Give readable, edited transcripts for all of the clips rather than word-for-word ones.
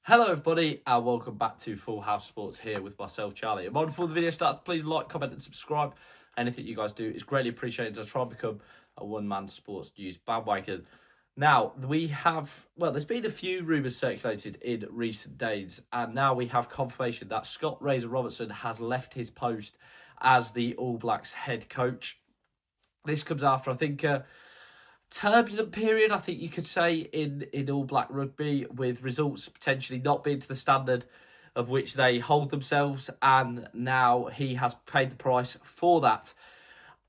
Hello everybody and welcome back to Full House Sports here with myself, Charlie. And before the video starts, please like, comment and subscribe. Anything you guys do is greatly appreciated as I try and become a one-man sports news bandwagon. Now, there's been a few rumours circulated in recent days, and now we have confirmation that Scott Razor Robertson has left his post as the All Blacks head coach. This comes after, I think, turbulent period, I think you could say, in All Black rugby, with results potentially not being to the standard of which they hold themselves, and now he has paid the price for that.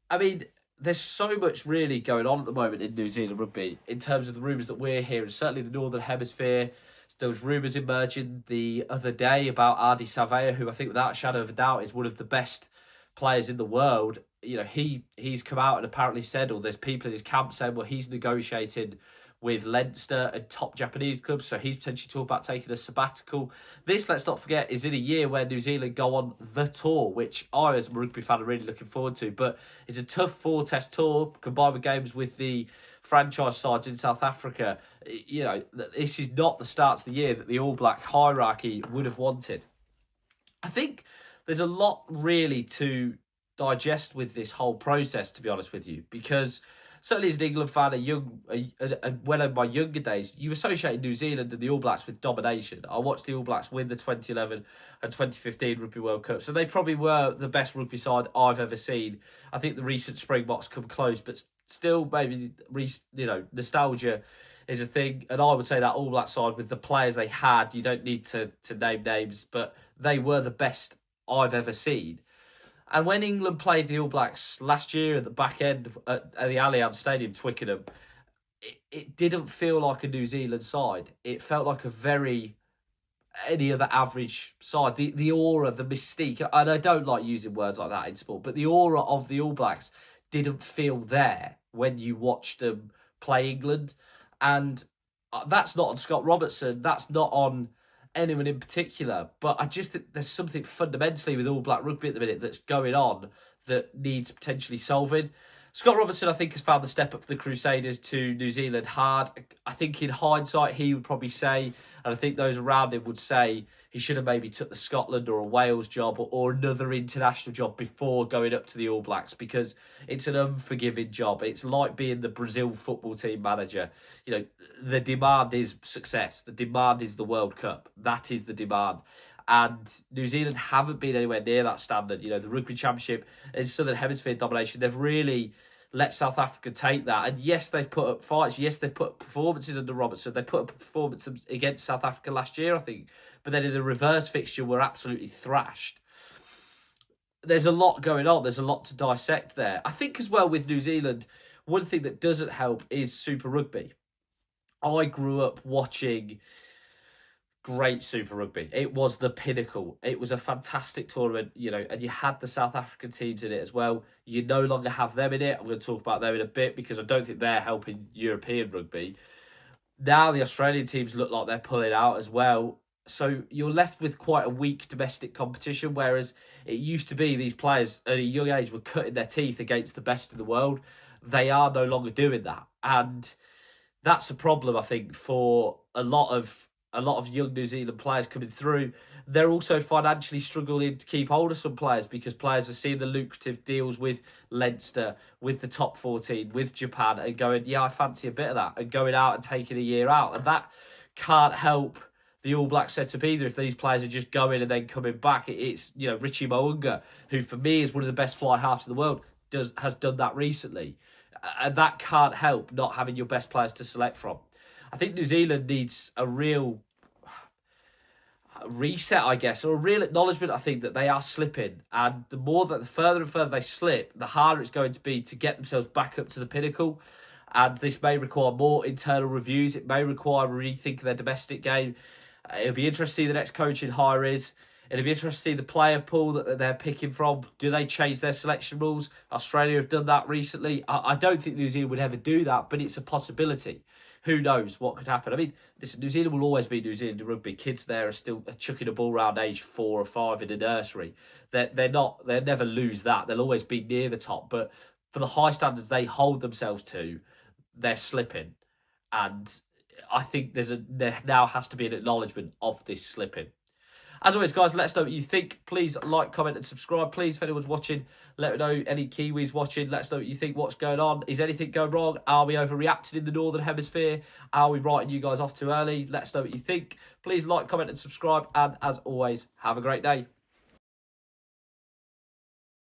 I mean, there's so much really going on at the moment in New Zealand rugby in terms of the rumours that we're hearing, certainly the Northern Hemisphere. There was rumours emerging the other day about Ardie Savea, who I think without a shadow of a doubt is one of the best players in the world. You know, he's come out and apparently said, or there's people in his camp saying, well, he's negotiating with Leinster and top Japanese clubs, so he's potentially talking about taking a sabbatical. This, let's not forget, is in a year where New Zealand go on the tour, which I, as a rugby fan, are really looking forward to. But it's a tough four-test tour, combined with games with the franchise sides in South Africa. You know, this is not the start of the year that the All Black hierarchy would have wanted. I think there's a lot really to digest with this whole process, to be honest with you, because certainly as an England fan, well in my younger days, you associated New Zealand and the All Blacks with domination. I watched the All Blacks win the 2011 and 2015 Rugby World Cup, so they probably were the best rugby side I've ever seen. I think the recent Springboks come close, but still, maybe, nostalgia is a thing. And I would say that All Black side, with the players they had, you don't need to name names, but they were the best I've ever seen. And when England played the All Blacks last year at the back end at the Allianz Stadium, Twickenham, it didn't feel like a New Zealand side. It felt like any other average side. The aura, the mystique, and I don't like using words like that in sport, but the aura of the All Blacks didn't feel there when you watched them play England. And that's not on Scott Robertson. That's not on anyone in particular, but I just think there's something fundamentally with All Black rugby at the minute that's going on that needs potentially solving. Scott Robertson, I think, has found the step up for the Crusaders to New Zealand hard. I think in hindsight, he would probably say, and I think those around him would say, he should have maybe took the Scotland or a Wales job or another international job before going up to the All Blacks, because it's an unforgiving job. It's like being the Brazil football team manager. You know, the demand is success. The demand is the World Cup. That is the demand. And New Zealand haven't been anywhere near that standard. You know, the Rugby Championship and Southern Hemisphere domination, they've really let South Africa take that. And yes, they've put up fights. Yes, they've put up performances under Robertson. They put up a performance against South Africa last year, I think. But then in the reverse fixture, were absolutely thrashed. There's a lot going on. There's a lot to dissect there. I think as well with New Zealand, one thing that doesn't help is Super Rugby. I grew up watching great Super Rugby. It was the pinnacle. It was a fantastic tournament, you know, and you had the South African teams in it as well. You no longer have them in it. I'm going to talk about them in a bit because I don't think they're helping European rugby. Now the Australian teams look like they're pulling out as well. So you're left with quite a weak domestic competition, whereas it used to be these players at a young age were cutting their teeth against the best in the world. They are no longer doing that. And that's a problem, I think, for a lot of young New Zealand players coming through. They're also financially struggling to keep hold of some players because players are seeing the lucrative deals with Leinster, with the top 14, with Japan, and going, yeah, I fancy a bit of that, and going out and taking a year out. And that can't help the All Black setup either if these players are just going and then coming back. It's, you know, Richie Mo'unga, who for me is one of the best fly halves in the world, has done that recently. And that can't help not having your best players to select from. I think New Zealand needs a real reset, I guess, or a real acknowledgement, I think, that they are slipping. And the further and further they slip, the harder it's going to be to get themselves back up to the pinnacle. And this may require more internal reviews. It may require rethinking their domestic game. It'll be interesting to see the next coaching hire is. It'll be interesting to see the player pool that they're picking from. Do they change their selection rules? Australia have done that recently. I don't think New Zealand would ever do that, but it's a possibility. Who knows what could happen? I mean, listen, New Zealand will always be New Zealand in rugby. Kids there are still chucking a ball around age 4 or 5 in a nursery. They'll never lose that. They'll always be near the top. But for the high standards they hold themselves to, they're slipping. And I think there now has to be an acknowledgement of this slipping. As always, guys, let us know what you think. Please like, comment, and subscribe. Please, if anyone's watching, let me know. Any Kiwis watching, let us know what you think. What's going on? Is anything going wrong? Are we overreacting in the Northern Hemisphere? Are we writing you guys off too early? Let us know what you think. Please like, comment, and subscribe. And as always, have a great day.